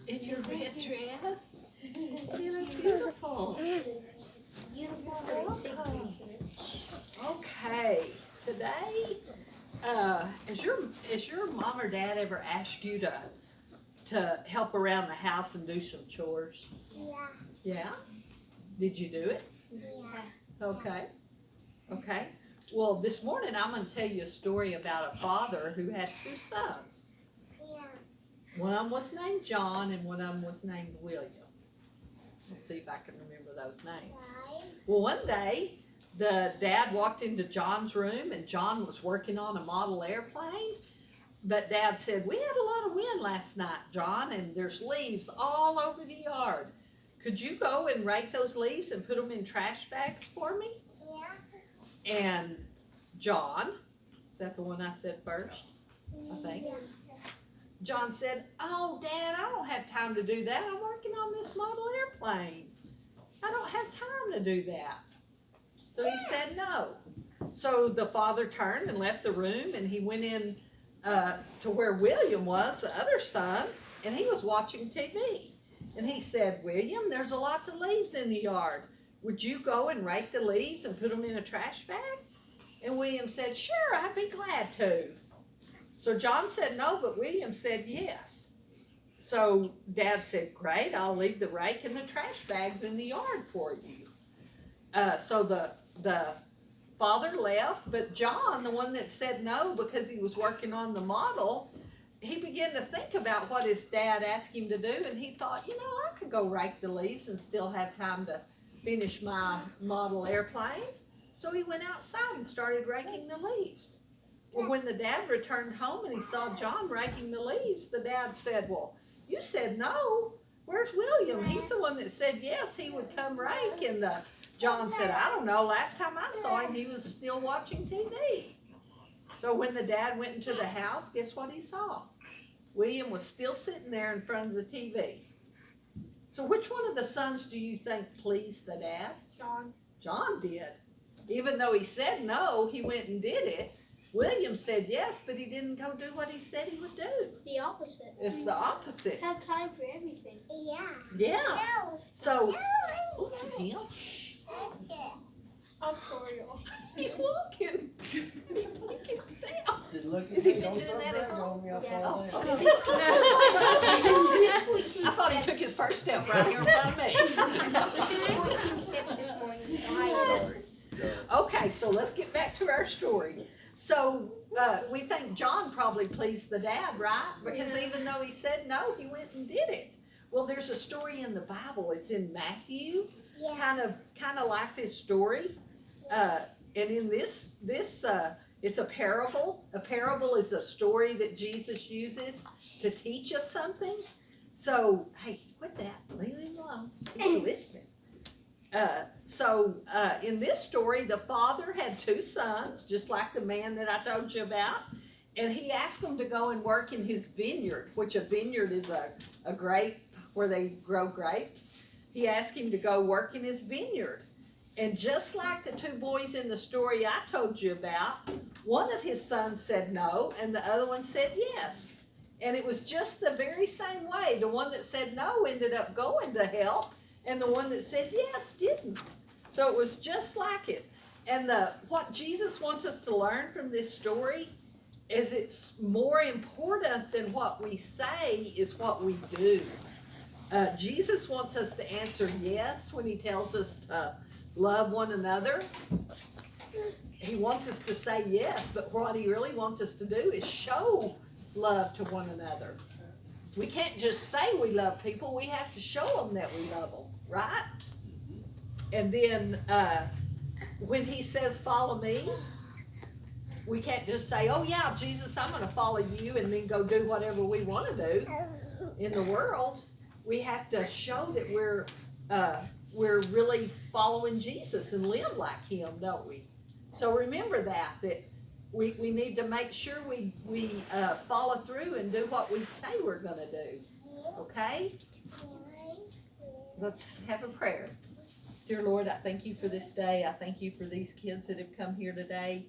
In your red dress? You look beautiful. Okay, today, has your mom or dad ever asked you to help around the house and do some chores? Yeah. Yeah? Did you do it? Yeah. Okay. Okay. Well, this morning I'm going to tell you a story about a father who had two sons. Yeah. One of them was named John and one of them was named William. Let's see if I can remember those names. Well, one day the dad walked into John's room and John was working on a model airplane. But Dad said, "We had a lot of wind last night, John, and there's leaves all over the yard. Could you go and rake those leaves and put them in trash bags for me?" Yeah. And John, is that the one I said first? I think. Yeah. John said, "Oh, Dad, I don't have time to do that. I'm working on this model airplane. I don't have time to do that." So he said no. So the father turned and left the room, and he went in to where William was, the other son, and he was watching TV. And he said, "William, there's lots of leaves in the yard. Would you go and rake the leaves and put them in a trash bag?" And William said, "Sure, I'd be glad to." So John said no, but William said yes. So Dad said, "Great, I'll leave the rake and the trash bags in the yard for you." So the father left, but John, the one that said no because he was working on the model, he began to think about what his dad asked him to do, and he thought, I could go rake the leaves and still have time to finish my model airplane. So he went outside and started raking the leaves. Well, when the dad returned home and he saw John raking the leaves, the dad said, "Well, you said no. Where's William? He's the one that said yes, he would come rake." And John said, "I don't know. Last time I saw him, he was still watching TV." So when the dad went into the house, guess what he saw? William was still sitting there in front of the TV. So which one of the sons do you think pleased the dad? John. John did. Even though he said no, he went and did it. William said yes, but he didn't go do what he said he would do. It's the opposite. It's the opposite. Have time for everything. Yeah. Yeah. No. So, No. look at him. I'm sorry, y'all. He's walking. He can down. Said, "Look at Has he me, been don't doing start that at bragging home? on me, I'll Yeah. fall Oh, down." okay. I thought he took his first step right here in front of me. We did 14 steps this morning. Okay, so let's get back to our story. So we think John probably pleased the dad, right? Because even though he said no, he went and did it. Well, there's a story in the Bible. It's in Matthew, Yeah. kind of like this story. And in this it's a parable. A parable is a story that Jesus uses to teach us something. So, hey, quit that. Leave him alone. He's listening. In this story, the father had two sons, just like the man that I told you about, and he asked them to go and work in his vineyard, which a vineyard is a grape where they grow grapes. He asked him to go work in his vineyard. And just like the two boys in the story I told you about, one of his sons said no, and the other one said yes. And it was just the very same way. The one that said no ended up going to help, and the one that said yes didn't. So it was just like it. And what Jesus wants us to learn from this story is it's more important than what we say is what we do. Jesus wants us to answer yes when he tells us to love one another. He wants us to say yes, but what he really wants us to do is show love to one another. We can't just say we love people, we have to show them that we love them, right? And then when he says follow me, we can't just say, "Oh yeah, Jesus, I'm going to follow you," and then go do whatever we want to do in the world. We have to show that we're really following Jesus and live like him, don't we? So remember that we need to make sure we follow through and do what we say we're going to do. Okay? Let's have a prayer. Dear Lord, I thank you for this day. I thank you for these kids that have come here today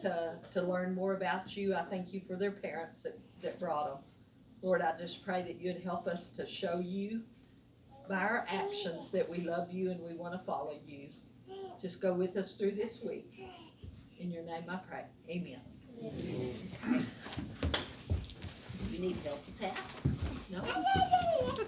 to learn more about you. I thank you for their parents that brought them. Lord, I just pray that you'd help us to show you by our actions that we love you and we want to follow you. Just go with us through this week. In your name I pray. Amen. You need help with that? No?